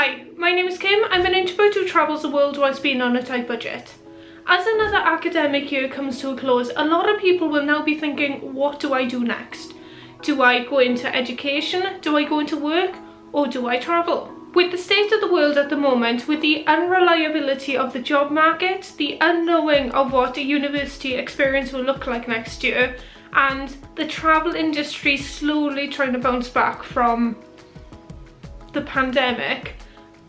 Hi, my name is Kim. I'm an introvert who travels the world whilst being on a tight budget. As another academic year comes to a close, a lot of people will now be thinking, what do I do next? Do I go into education? Do I go into work? Or do I travel? With the state of the world at the moment, with the unreliability of the job market, the unknowing of what a university experience will look like next year, and the travel industry slowly trying to bounce back from the pandemic,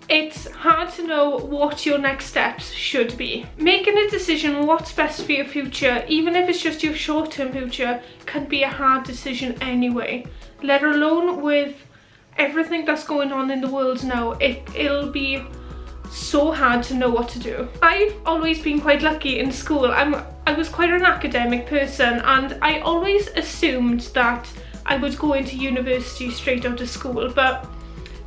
it's hard to know what your next steps should be. Making a decision what's best for your future, even if it's just your short-term future, can be a hard decision anyway, let alone with everything that's going on in the world now. It'll be so hard to know what to do. I've always been quite lucky in school. I was quite an academic person, and I always assumed that I would go into university straight out of school, but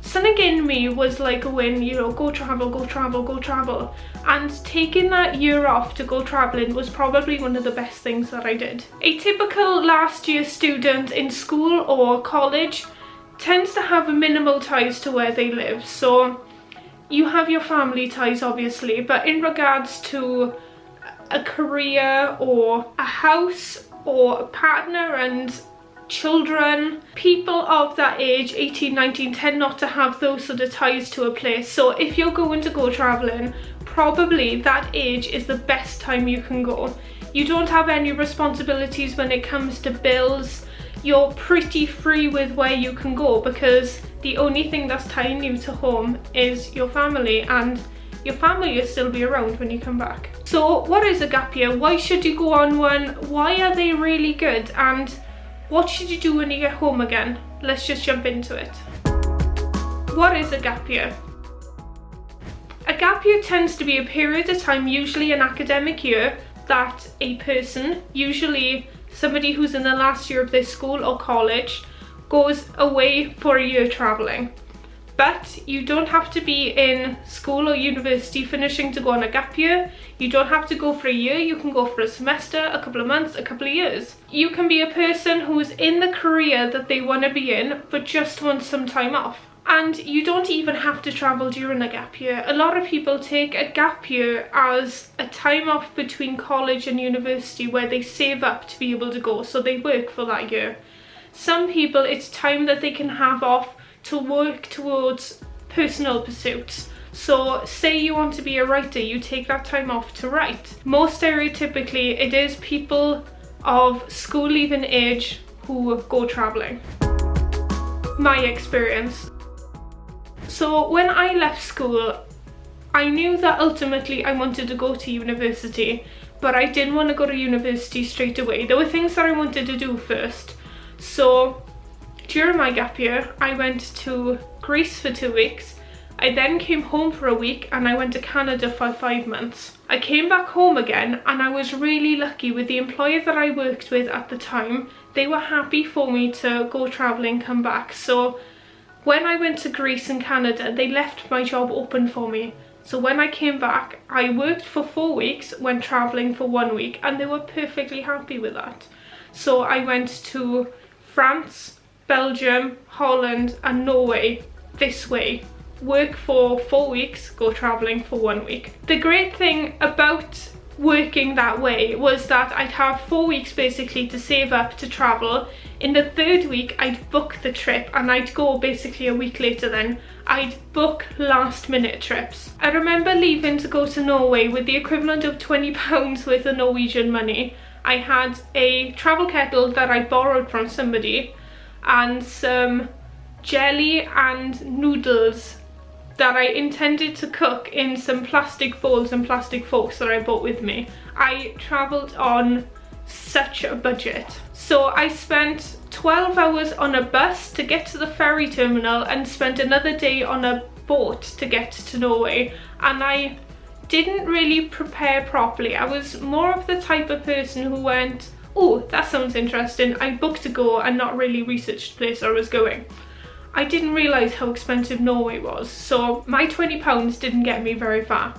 something in me was like going, go travel, go travel, go travel. And taking that year off to go traveling was probably one of the best things that I did. A typical last year student in school or college tends to have minimal ties to where they live. So you have your family ties obviously, but in regards to a career or a house or a partner and children, people of that age, 18, 19, tend not to have those sort of ties to a place. So if you're going to go traveling, probably that age is the best time you can go. You don't have any responsibilities when it comes to bills. You're pretty free with where you can go, because the only thing that's tying you to home is your family, and your family will still be around when you come back. So what is a gap year? Why should you go on one? Why are they really good? And what should you do when you get home again? Let's just jump into it. What is a gap year? A gap year tends to be a period of time, usually an academic year, that a person, usually somebody who's in the last year of their school or college, goes away for a year traveling. But you don't have to be in school or university finishing to go on a gap year. You don't have to go for a year. You can go for a semester, a couple of months, a couple of years. You can be a person who's in the career that they want to be in but just wants some time off. And you don't even have to travel during a gap year. A lot of people take a gap year as a time off between college and university where they save up to be able to go, so they work for that year. Some people, it's time that they can have off to work towards personal pursuits. So say you want to be a writer, you take that time off to write. Most stereotypically, it is people of school leaving age who go traveling. My experience. So when I left school, I knew that ultimately I wanted to go to university, but I didn't want to go to university straight away. There were things that I wanted to do first. So during my gap year, I went to Greece for 2 weeks. I then came home for a week, and I went to Canada for 5 months. I came back home again, and I was really lucky with the employer that I worked with at the time. They were happy for me to go traveling, come back. So when I went to Greece and Canada, they left my job open for me. So when I came back, I worked for 4 weeks, went traveling for 1 week, and they were perfectly happy with that. So I went to France, Belgium, Holland and Norway this way. Work for 4 weeks, go traveling for 1 week. The great thing about working that way was that I'd have 4 weeks basically to save up to travel. In the 3rd week, I'd book the trip, and I'd go basically a week later then. I'd book last minute trips. I remember leaving to go to Norway with the equivalent of £20 worth of Norwegian money. I had a travel kettle that I borrowed from somebody, and some jelly and noodles that I intended to cook in some plastic bowls and plastic forks that I bought with me. I travelled on such a budget. So I spent 12 hours on a bus to get to the ferry terminal and spent another day on a boat to get to Norway, and I didn't really prepare properly. I was more of the type of person who went, oh, that sounds interesting. I booked to go and not really researched the place I was going. I didn't realise how expensive Norway was, so my £20 didn't get me very far.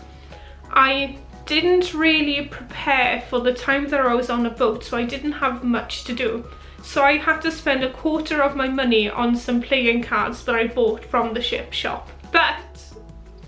I didn't really prepare for the time that I was on a boat, so I didn't have much to do. So I had to spend a quarter of my money on some playing cards that I bought from the ship shop. But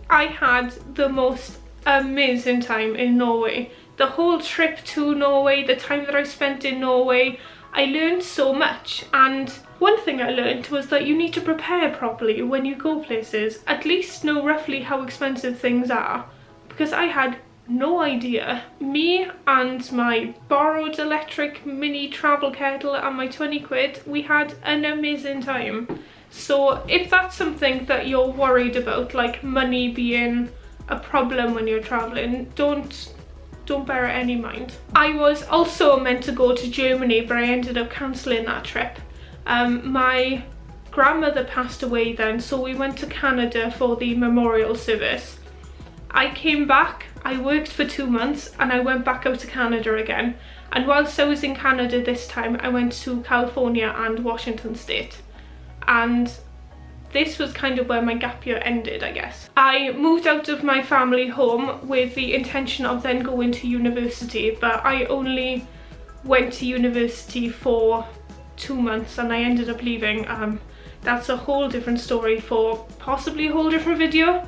I had the most amazing time in Norway. The whole trip to Norway, the time that I spent in Norway, I learned so much. And one thing I learned was that you need to prepare properly when you go places. At least know roughly how expensive things are, because I had no idea. Me and my borrowed electric mini travel kettle and my 20 quid, we had an amazing time. So if that's something that you're worried about, like money being a problem when you're traveling, don't bear it any mind. I was also meant to go to Germany, but I ended up cancelling that trip. My grandmother passed away then, so we went to Canada for the memorial service. I came back, I worked for 2 months, and I went back out to Canada again. And whilst I was in Canada this time, I went to California and Washington State. And this was kind of where my gap year ended, I guess. I moved out of my family home with the intention of then going to university, but I only went to university for 2 months and I ended up leaving. That's a whole different story for possibly a whole different video.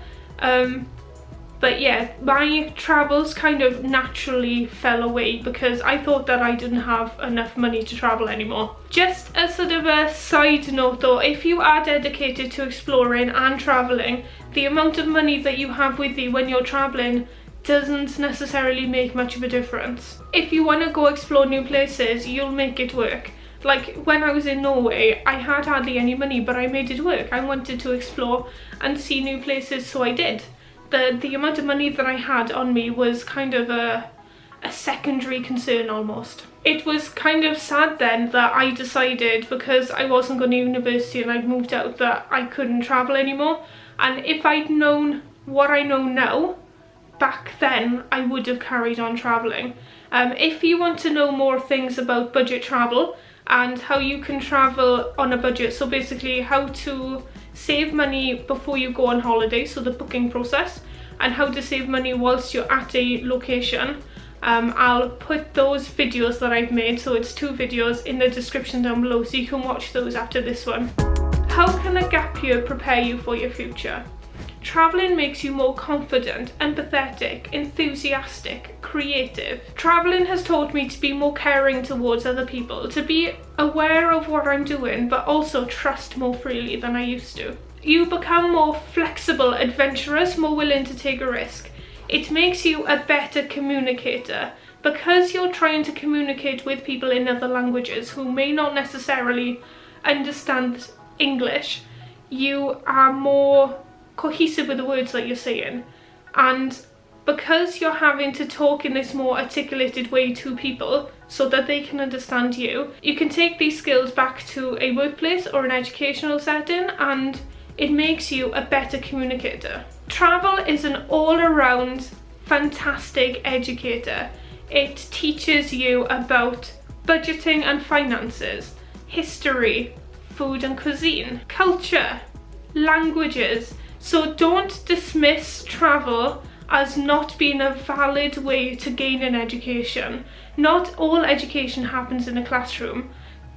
But yeah, my travels kind of naturally fell away because I thought that I didn't have enough money to travel anymore. Just as sort of a side note though, if you are dedicated to exploring and traveling, the amount of money that you have with you when you're traveling doesn't necessarily make much of a difference. If you want to go explore new places, you'll make it work. Like when I was in Norway, I had hardly any money, but I made it work. I wanted to explore and see new places, so I did. The amount of money that I had on me was kind of a secondary concern almost. It was kind of sad then that I decided, because I wasn't going to university and I'd moved out, that I couldn't travel anymore. And if I'd known what I know now, back then I would have carried on travelling. If you want to know more things about budget travel and how you can travel on a budget, so basically how to save money before you go on holiday, so the booking process, and how to save money whilst you're at a location, I'll put those videos that I've made, so it's 2 videos, in the description down below, so you can watch those after this one. How can a gap year prepare you for your future? Travelling makes you more confident, empathetic, enthusiastic, creative. Travelling has taught me to be more caring towards other people, to be aware of what I'm doing, but also trust more freely than I used to. You become more flexible, adventurous, more willing to take a risk. It makes you a better communicator. Because you're trying to communicate with people in other languages who may not necessarily understand English, you are more cohesive with the words that you're saying, and because you're having to talk in this more articulated way to people so that they can understand you, you can take these skills back to a workplace or an educational setting and it makes you a better communicator. Travel is an all-around fantastic educator. It teaches you about budgeting and finances, history, food and cuisine, culture, languages. So don't dismiss travel as not being a valid way to gain an education. Not all education happens in a classroom.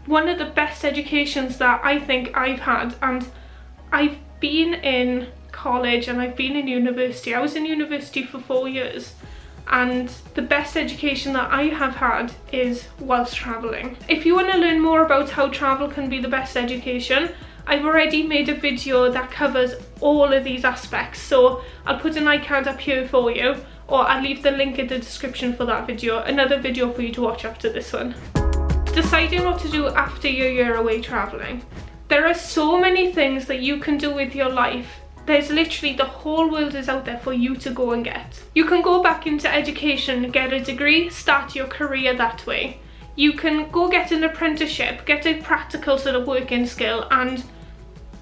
One of the best educations that I think I've had, and I've been in college and I've been in university. I was in university for 4 years, and the best education that I have had is whilst traveling. If you want to learn more about how travel can be the best education, I've already made a video that covers all of these aspects, so I'll put an iCard up here for you, or I'll leave the link in the description for that video, another video for you to watch after this one. Deciding what to do after your year away travelling. There are so many things that you can do with your life. There's literally, the whole world is out there for you to go and get. You can go back into education, get a degree, start your career that way. You can go get an apprenticeship, get a practical sort of working skill and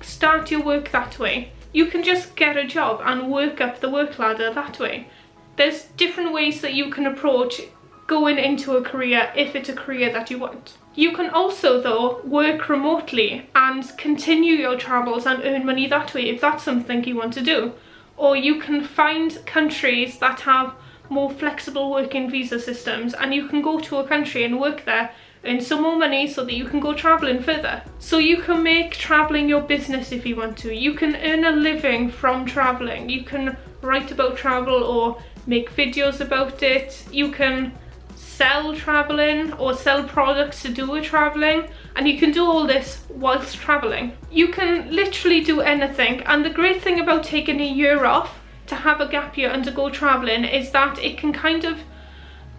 start your work that way. You can just get a job and work up the work ladder that way. There's different ways that you can approach going into a career if it's a career that you want. You can also though work remotely and continue your travels and earn money that way if that's something you want to do. Or you can find countries that have more flexible working visa systems and you can go to a country and work there, earn some more money so that you can go traveling further. So you can make traveling your business if you want to. You can earn a living from traveling. You can write about travel or make videos about it. You can sell traveling or sell products to do with traveling, and you can do all this whilst traveling. You can literally do anything, and the great thing about taking a year off to have a gap year and to go traveling is that it can kind of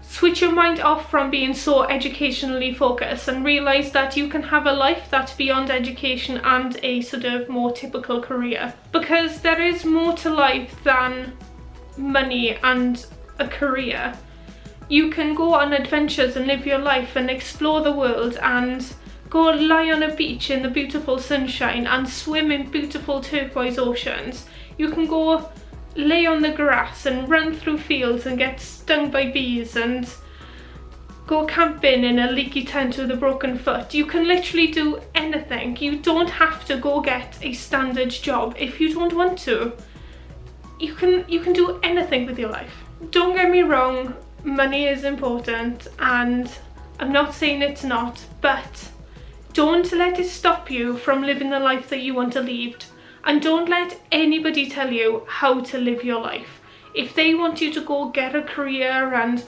switch your mind off from being so educationally focused and realise that you can have a life that's beyond education and a sort of more typical career, because there is more to life than money and a career. You can go on adventures and live your life and explore the world and go lie on a beach in the beautiful sunshine and swim in beautiful turquoise oceans. You can go lay on the grass and run through fields and get stung by bees and go camping in a leaky tent with a broken foot. You can literally do anything. You don't have to go get a standard job if you don't want to. You can do anything with your life. Don't get me wrong, money is important, and I'm not saying it's not, but don't let it stop you from living the life that you want to lead. And don't let anybody tell you how to live your life. If they want you to go get a career and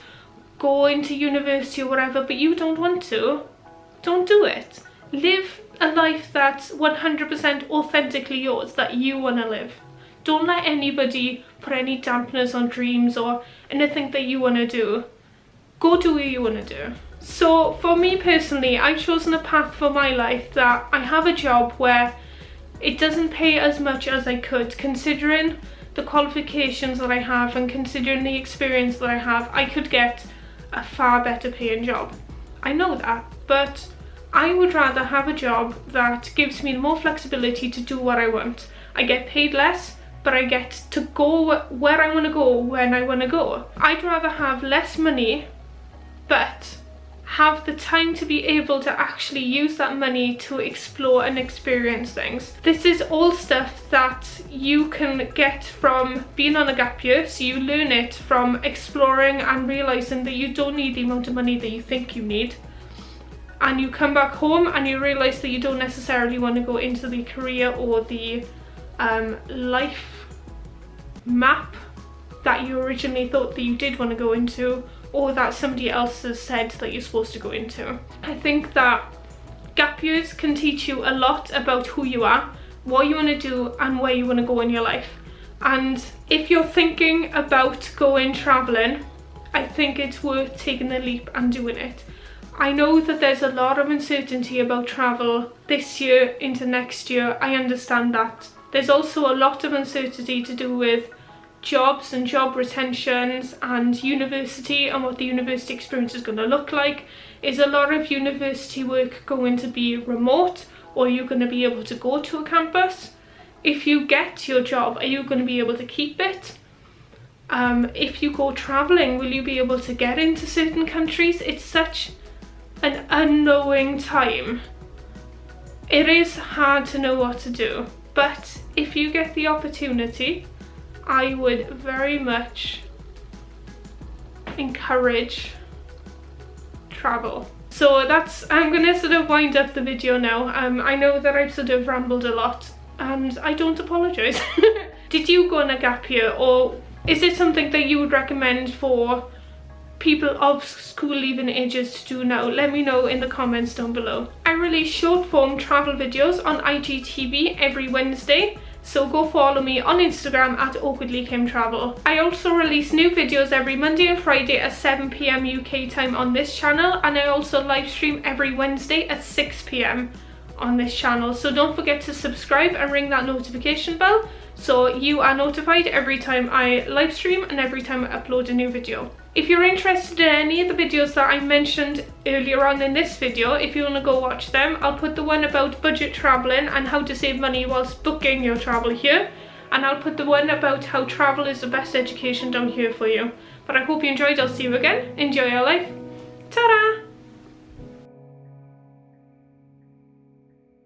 go into university or whatever, but you don't want to, don't do it. Live a life that's 100% authentically yours, that you want to live. Don't let anybody put any dampeners on dreams or anything that you want to do. Go do what you want to do. So for me personally, I've chosen a path for my life that I have a job where it doesn't pay as much as I could, considering the qualifications that I have and considering the experience that I have. I could get a far better paying job. I know that, but I would rather have a job that gives me more flexibility to do what I want. I get paid less, but I get to go where I want to go when I want to go. I'd rather have less money, but have the time to be able to actually use that money to explore and experience things. This is all stuff that you can get from being on a gap year, so you learn it from exploring and realising that you don't need the amount of money that you think you need. And you come back home and you realise that you don't necessarily want to go into the career or the life map that you originally thought that you did want to go into, or that somebody else has said that you're supposed to go into. I think that gap years can teach you a lot about who you are, what you want to do, and where you want to go in your life. And if you're thinking about going traveling, I think it's worth taking the leap and doing it. I know that there's a lot of uncertainty about travel this year into next year. I understand that. There's also a lot of uncertainty to do with jobs and job retentions and university and what the university experience is going to look like. Is a lot of university work going to be remote, or are you going to be able to go to a campus? If you get your job, are you going to be able to keep it? If you go traveling, will you be able to get into certain countries? It's such an unknowing time. It is hard to know what to do, but if you get the opportunity, I would very much encourage travel. So I'm gonna sort of wind up the video now. I know that I've sort of rambled a lot, and I don't apologise. Did you go on a gap year, or is it something that you would recommend for people of school leaving ages to do now? Let me know in the comments down below. I release short form travel videos on IGTV every Wednesday, so go follow me on Instagram at awkwardlykimtravel. I also release new videos every Monday and Friday at 7 PM UK time on this channel, and I also live stream every Wednesday at 6 PM on this channel. So don't forget to subscribe and ring that notification bell so you are notified every time I live stream and every time I upload a new video. If you're interested in any of the videos that I mentioned earlier on in this video, if you want to go watch them, I'll put the one about budget traveling and how to save money whilst booking your travel here, and I'll put the one about how travel is the best education down here for you. But I hope you enjoyed. I'll see you again. Enjoy your life. Ta-da!